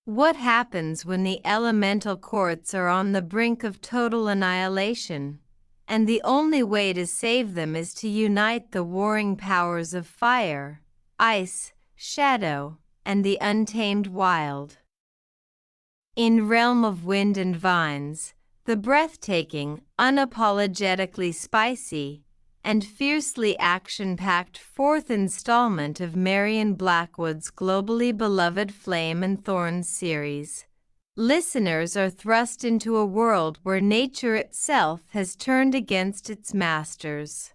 What happens when the elemental courts are on the brink of total annihilation, and the only way to save them is to unite the warring powers of fire, ice, shadow, and the untamed wild? In Realm of Wind and Vines, the breathtaking, unapologetically spicy, and fiercely action-packed fourth installment of Marion Blackwood's globally beloved Flame and Thorns series, listeners are thrust into a world where nature itself has turned against its masters.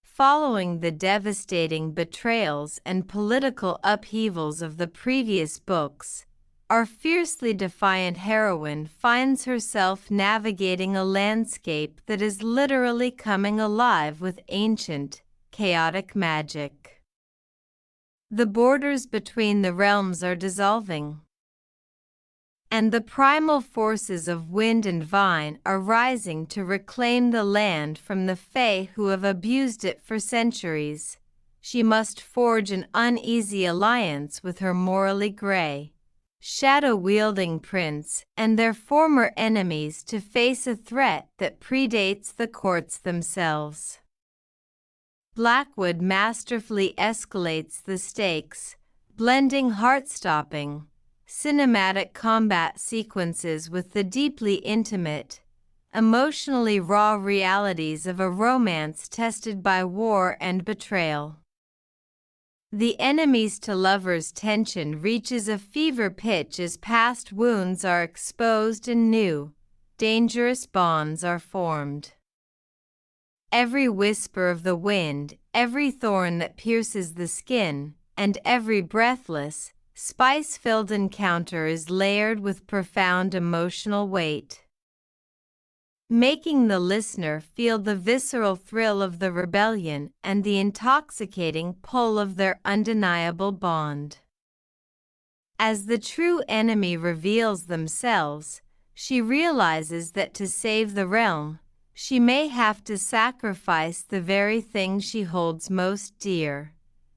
Following the devastating betrayals and political upheavals of the previous books, our fiercely defiant heroine finds herself navigating a landscape that is literally coming alive with ancient, chaotic magic. The borders between the realms are dissolving, and the primal forces of wind and vine are rising to reclaim the land from the Fae who have abused it for centuries. She must forge an uneasy alliance with her morally gray, shadow-wielding prince and their former enemies to face a threat that predates the courts themselves. Blackwood masterfully escalates the stakes, blending heart-stopping, cinematic combat sequences with the deeply intimate, emotionally raw realities of a romance tested by war and betrayal. The enemies to lovers tension reaches a fever pitch as past wounds are exposed and new, dangerous bonds are formed. Every whisper of the wind, every thorn that pierces the skin, and every breathless, spice-filled encounter is layered with profound emotional weight, making the listener feel the visceral thrill of the rebellion and the intoxicating pull of their undeniable bond. As the true enemy reveals themselves, she realizes that to save the realm, she may have to sacrifice the very thing she holds most dear.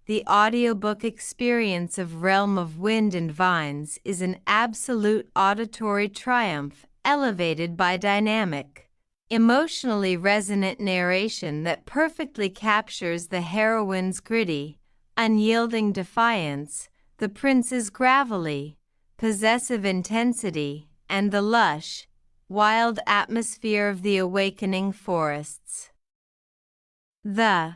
The audiobook experience of Realm of Wind and Vines is an absolute auditory triumph, elevated by dynamic, emotionally resonant narration that perfectly captures the heroine's gritty, unyielding defiance, the prince's gravelly, possessive intensity, and the lush, wild atmosphere of the awakening forests. The